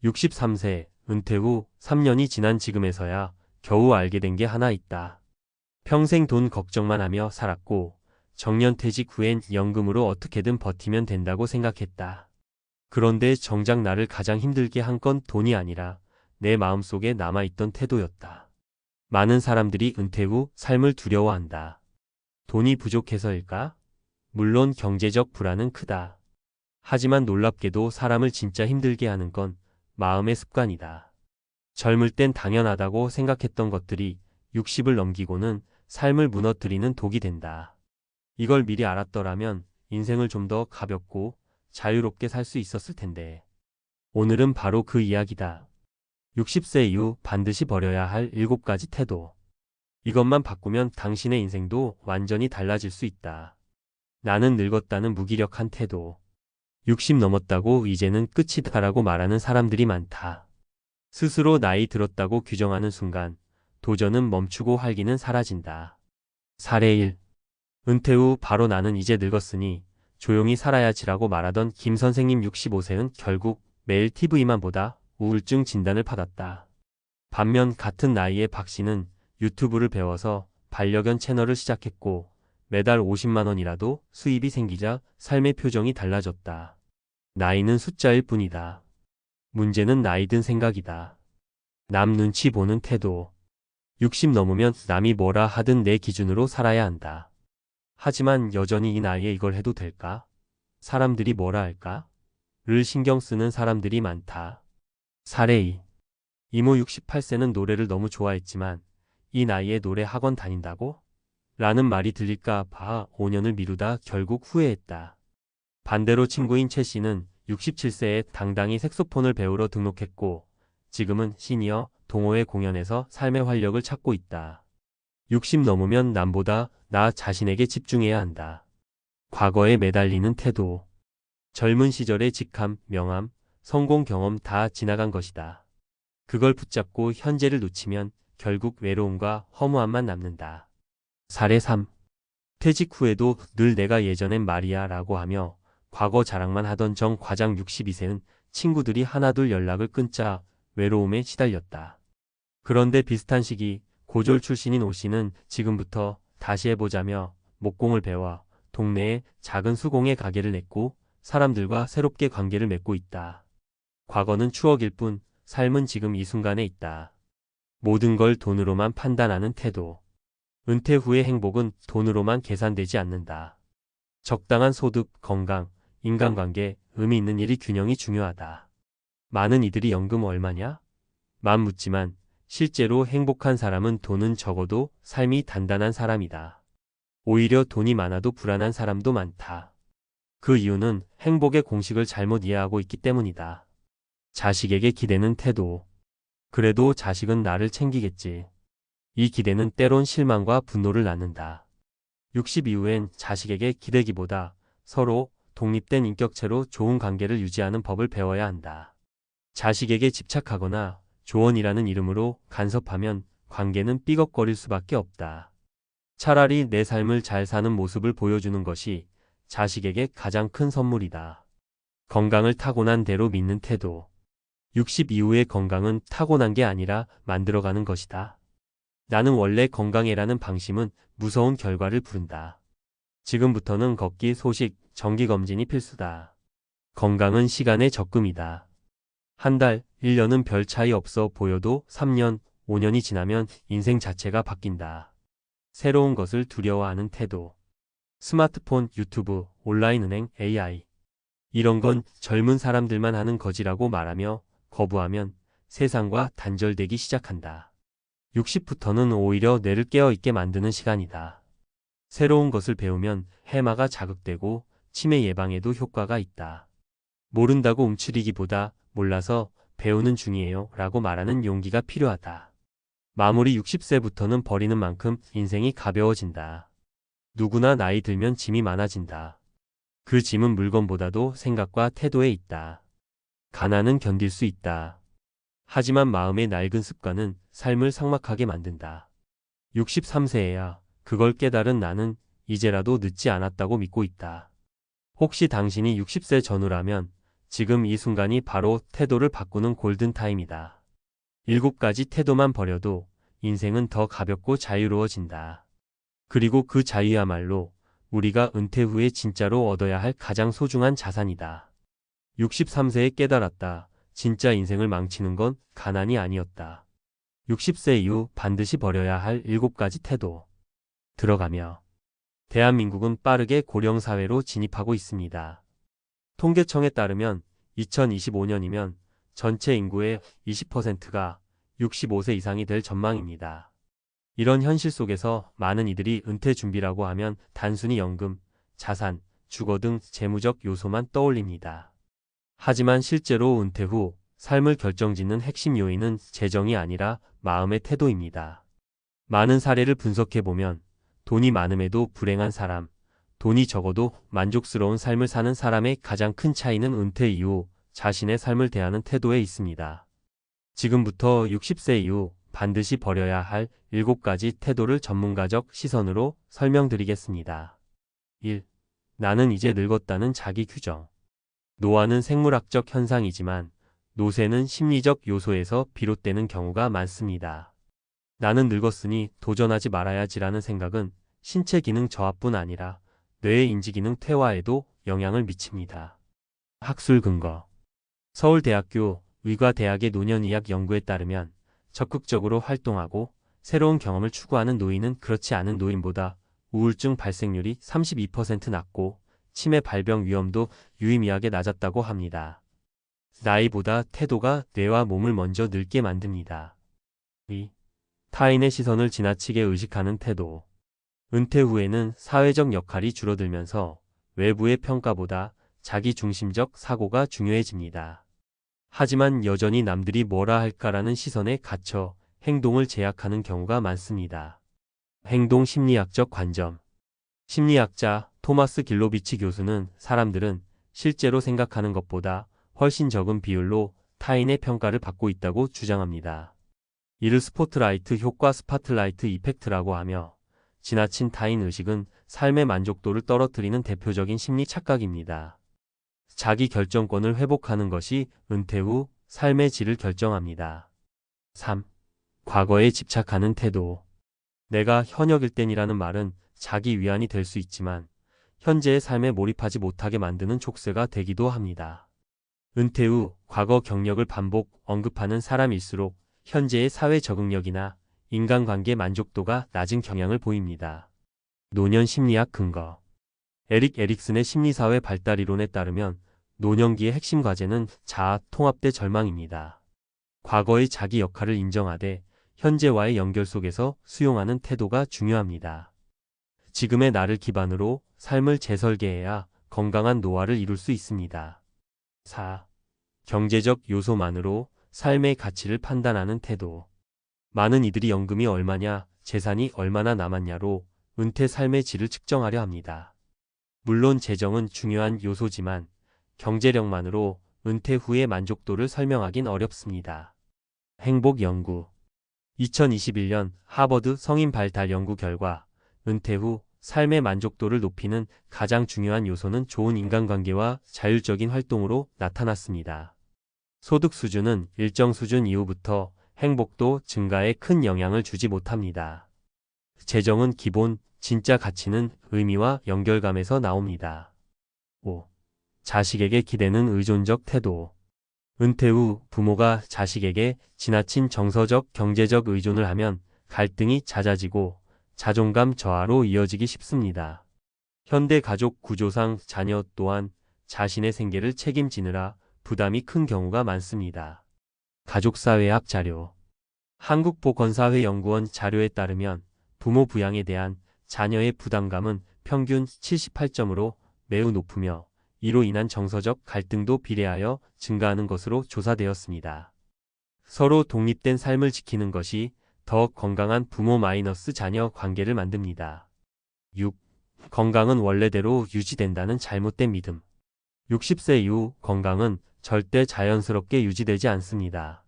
63세, 은퇴 후 3년이 지난 지금에서야 겨우 알게 된 게 하나 있다. 평생 돈 걱정만 하며 살았고, 정년퇴직 후엔 연금으로 어떻게든 버티면 된다고 생각했다. 그런데 정작 나를 가장 힘들게 한 건 돈이 아니라 내 마음속에 남아있던 태도였다. 많은 사람들이 은퇴 후 삶을 두려워한다. 돈이 부족해서일까? 물론 경제적 불안은 크다. 하지만 놀랍게도 사람을 진짜 힘들게 하는 건 마음의 습관이다. 젊을 땐 당연하다고 생각했던 것들이 60을 넘기고는 삶을 무너뜨리는 독이 된다. 이걸 미리 알았더라면 인생을 좀 더 가볍고 자유롭게 살 수 있었을 텐데. 오늘은 바로 그 이야기다. 60세 이후 반드시 버려야 할 7가지 태도. 이것만 바꾸면 당신의 인생도 완전히 달라질 수 있다. 나는 늙었다는 무기력한 태도. 60 넘었다고 이제는 끝이다라고 말하는 사람들이 많다. 스스로 나이 들었다고 규정하는 순간 도전은 멈추고 활기는 사라진다. 사례 1. 은퇴 후 바로 나는 이제 늙었으니 조용히 살아야지라고 말하던 김 선생님 65세는 결국 매일 TV만 보다 우울증 진단을 받았다. 반면 같은 나이의 박 씨는 유튜브를 배워서 반려견 채널을 시작했고 매달 50만 원이라도 수입이 생기자 삶의 표정이 달라졌다. 나이는 숫자일 뿐이다. 문제는 나이 든 생각이다. 남 눈치 보는 태도. 60 넘으면 남이 뭐라 하든 내 기준으로 살아야 한다. 하지만 여전히 이 나이에 이걸 해도 될까? 사람들이 뭐라 할까? 를 신경 쓰는 사람들이 많다. 사례 2. 이모 68세는 노래를 너무 좋아했지만 이 나이에 노래 학원 다닌다고? 라는 말이 들릴까 봐 5년을 미루다 결국 후회했다. 반대로 친구인 최 씨는 67세에 당당히 색소폰을 배우러 등록했고 지금은 시니어 동호회 공연에서 삶의 활력을 찾고 있다. 60 넘으면 남보다 나 자신에게 집중해야 한다. 과거에 매달리는 태도. 젊은 시절의 직함, 명함, 성공 경험 다 지나간 것이다. 그걸 붙잡고 현재를 놓치면 결국 외로움과 허무함만 남는다. 사례 3. 퇴직 후에도 늘 내가 예전엔 말이야 라고 하며 과거 자랑만 하던 정 과장 62세는 친구들이 하나둘 연락을 끊자 외로움에 시달렸다. 그런데 비슷한 시기 고졸 출신인 오 씨는 지금부터 다시 해보자며 목공을 배워 동네에 작은 수공예 가게를 냈고 사람들과 새롭게 관계를 맺고 있다. 과거는 추억일 뿐 삶은 지금 이 순간에 있다. 모든 걸 돈으로만 판단하는 태도. 은퇴 후의 행복은 돈으로만 계산되지 않는다. 적당한 소득, 건강, 인간관계, 의미 있는 일이 균형이 중요하다. 많은 이들이 연금 얼마냐? 만 묻지만 실제로 행복한 사람은 돈은 적어도 삶이 단단한 사람이다. 오히려 돈이 많아도 불안한 사람도 많다. 그 이유는 행복의 공식을 잘못 이해하고 있기 때문이다. 자식에게 기대는 태도. 그래도 자식은 나를 챙기겠지. 이 기대는 때론 실망과 분노를 낳는다. 60 이후엔 자식에게 기대기보다 서로 독립된 인격체로 좋은 관계를 유지하는 법을 배워야 한다. 자식에게 집착하거나 조언이라는 이름으로 간섭하면 관계는 삐걱거릴 수밖에 없다. 차라리 내 삶을 잘 사는 모습을 보여주는 것이 자식에게 가장 큰 선물이다. 건강을 타고난 대로 믿는 태도. 60 이후의 건강은 타고난 게 아니라 만들어가는 것이다. 나는 원래 건강해라는 방심은 무서운 결과를 부른다. 지금부터는 걷기, 소식, 정기검진이 필수다. 건강은 시간의 적금이다. 한 달, 1년은 별 차이 없어 보여도 3년, 5년이 지나면 인생 자체가 바뀐다. 새로운 것을 두려워하는 태도. 스마트폰, 유튜브, 온라인 은행, AI. 이런 건 젊은 사람들만 하는 거지라고 말하며 거부하면 세상과 단절되기 시작한다. 60부터는 오히려 뇌를 깨어있게 만드는 시간이다. 새로운 것을 배우면 해마가 자극되고 치매 예방에도 효과가 있다. 모른다고 움츠리기보다 몰라서 배우는 중이에요 라고 말하는 용기가 필요하다. 마무리 60세부터는 버리는 만큼 인생이 가벼워진다. 누구나 나이 들면 짐이 많아진다. 그 짐은 물건보다도 생각과 태도에 있다. 가난은 견딜 수 있다. 하지만 마음의 낡은 습관은 삶을 삭막하게 만든다. 63세에야 그걸 깨달은 나는 이제라도 늦지 않았다고 믿고 있다. 혹시 당신이 60세 전후라면 지금 이 순간이 바로 태도를 바꾸는 골든타임이다. 7가지 태도만 버려도 인생은 더 가볍고 자유로워진다. 그리고 그 자유야말로 우리가 은퇴 후에 진짜로 얻어야 할 가장 소중한 자산이다. 63세에 깨달았다. 진짜 인생을 망치는 건 가난이 아니었다. 60세 이후 반드시 버려야 할 7가지 태도. 들어가며 대한민국은 빠르게 고령사회로 진입하고 있습니다. 통계청에 따르면 2025년이면 전체 인구의 20%가 65세 이상이 될 전망입니다. 이런 현실 속에서 많은 이들이 은퇴 준비라고 하면 단순히 연금, 자산, 주거 등 재무적 요소만 떠올립니다. 하지만 실제로 은퇴 후 삶을 결정짓는 핵심 요인은 재정이 아니라 마음의 태도입니다. 많은 사례를 분석해보면 돈이 많음에도 불행한 사람, 돈이 적어도 만족스러운 삶을 사는 사람의 가장 큰 차이는 은퇴 이후 자신의 삶을 대하는 태도에 있습니다. 지금부터 60세 이후 반드시 버려야 할 7가지 태도를 전문가적 시선으로 설명드리겠습니다. 1. 나는 이제 늙었다는 자기 규정. 노화는 생물학적 현상이지만 노쇠는 심리적 요소에서 비롯되는 경우가 많습니다. 나는 늙었으니 도전하지 말아야지라는 생각은 신체 기능 저하뿐 아니라 뇌의 인지 기능 퇴화에도 영향을 미칩니다. 학술 근거. 서울대학교 의과대학의 노년의학 연구에 따르면 적극적으로 활동하고 새로운 경험을 추구하는 노인은 그렇지 않은 노인보다 우울증 발생률이 32% 낮고 치매 발병 위험도 유의미하게 낮았다고 합니다. 나이보다 태도가 뇌와 몸을 먼저 늙게 만듭니다. 2. 타인의 시선을 지나치게 의식하는 태도. 은퇴 후에는 사회적 역할이 줄어들면서 외부의 평가보다 자기중심적 사고가 중요해집니다. 하지만 여전히 남들이 뭐라 할까라는 시선에 갇혀 행동을 제약하는 경우가 많습니다. 행동 심리학적 관점. 심리학자 토마스 길로비치 교수는 사람들은 실제로 생각하는 것보다 훨씬 적은 비율로 타인의 평가를 받고 있다고 주장합니다. 이를 스포트라이트 효과 스파트라이트 이펙트라고 하며 지나친 타인 의식은 삶의 만족도를 떨어뜨리는 대표적인 심리 착각입니다. 자기 결정권을 회복하는 것이 은퇴 후 삶의 질을 결정합니다. 3. 과거에 집착하는 태도. 내가 현역일 땐이라는 말은 자기 위안이 될 수 있지만 현재의 삶에 몰입하지 못하게 만드는 촉새가 되기도 합니다. 은퇴 후 과거 경력을 반복 언급하는 사람일수록 현재의 사회 적응력이나 인간관계 만족도가 낮은 경향을 보입니다. 노년 심리학 근거. 에릭 에릭슨의 심리사회 발달 이론에 따르면 노년기의 핵심 과제는 자아 통합대 절망입니다. 과거의 자기 역할을 인정하되 현재와의 연결 속에서 수용하는 태도가 중요합니다. 지금의 나를 기반으로 삶을 재설계해야 건강한 노화를 이룰 수 있습니다. 4. 경제적 요소만으로 삶의 가치를 판단하는 태도. 많은 이들이 연금이 얼마냐, 재산이 얼마나 남았냐로 은퇴 삶의 질을 측정하려 합니다. 물론 재정은 중요한 요소지만 경제력만으로 은퇴 후의 만족도를 설명하긴 어렵습니다. 행복 연구. 2021년 하버드 성인 발달 연구 결과 은퇴 후 삶의 만족도를 높이는 가장 중요한 요소는 좋은 인간관계와 자율적인 활동으로 나타났습니다. 소득 수준은 일정 수준 이후부터 행복도 증가에 큰 영향을 주지 못합니다. 재정은 기본, 진짜 가치는 의미와 연결감에서 나옵니다. 5. 자식에게 기대는 의존적 태도. 은퇴 후 부모가 자식에게 지나친 정서적, 경제적 의존을 하면 갈등이 잦아지고 자존감 저하로 이어지기 쉽습니다. 현대 가족 구조상 자녀 또한 자신의 생계를 책임지느라 부담이 큰 경우가 많습니다. 가족사회학 자료. 한국보건사회연구원 자료에 따르면 부모 부양에 대한 자녀의 부담감은 평균 78점으로 매우 높으며 이로 인한 정서적 갈등도 비례하여 증가하는 것으로 조사되었습니다. 서로 독립된 삶을 지키는 것이 더 건강한 부모 자녀 관계를 만듭니다. 6. 건강은 원래대로 유지된다는 잘못된 믿음. 60세 이후 건강은 절대 자연스럽게 유지되지 않습니다.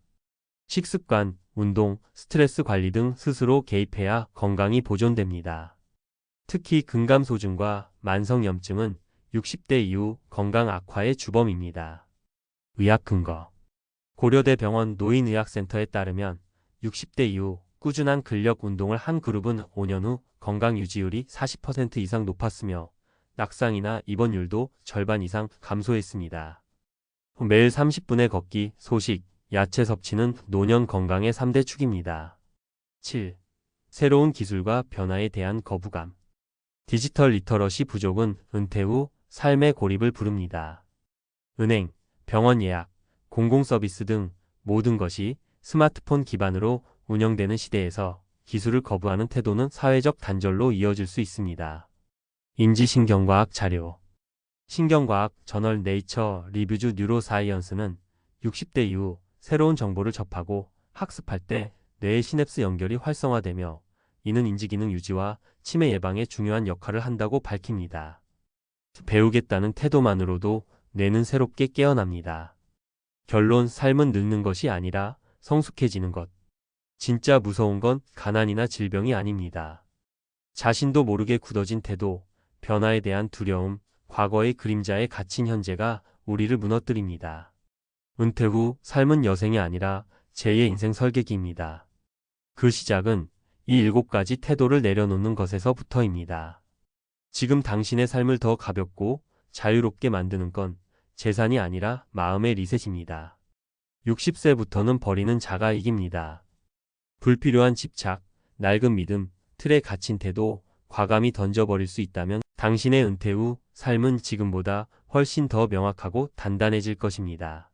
식습관, 운동, 스트레스 관리 등 스스로 개입해야 건강이 보존됩니다. 특히 근감소증과 만성염증은 60대 이후 건강 악화의 주범입니다. 의학 근거. 고려대 병원 노인의학센터에 따르면 60대 이후 꾸준한 근력 운동을 한 그룹은 5년 후 건강 유지율이 40% 이상 높았으며 낙상이나 입원율도 절반 이상 감소했습니다. 매일 30분의 걷기, 소식, 야채 섭취는 노년 건강의 3대 축입니다. 7. 새로운 기술과 변화에 대한 거부감. 디지털 리터러시 부족은 은퇴 후 삶의 고립을 부릅니다. 은행, 병원 예약, 공공서비스 등 모든 것이 스마트폰 기반으로 운영되는 시대에서 기술을 거부하는 태도는 사회적 단절로 이어질 수 있습니다. 인지신경과학 자료. 신경과학 저널 네이처 리뷰즈 뉴로사이언스는 60대 이후 새로운 정보를 접하고 학습할 때 뇌의 시냅스 연결이 활성화되며 이는 인지기능 유지와 치매 예방에 중요한 역할을 한다고 밝힙니다. 배우겠다는 태도만으로도 뇌는 새롭게 깨어납니다. 결론, 삶은 늙는 것이 아니라 성숙해지는 것. 진짜 무서운 건 가난이나 질병이 아닙니다. 자신도 모르게 굳어진 태도, 변화에 대한 두려움, 과거의 그림자에 갇힌 현재가 우리를 무너뜨립니다. 은퇴 후 삶은 여생이 아니라 제2의 인생 설계기입니다. 그 시작은 이 7가지 태도를 내려놓는 것에서부터입니다. 지금 당신의 삶을 더 가볍고 자유롭게 만드는 건 재산이 아니라 마음의 리셋입니다. 60세부터는 버리는 자가 이깁니다. 불필요한 집착, 낡은 믿음, 틀에 갇힌 태도, 과감히 던져버릴 수 있다면 당신의 은퇴 후 삶은 지금보다 훨씬 더 명확하고 단단해질 것입니다.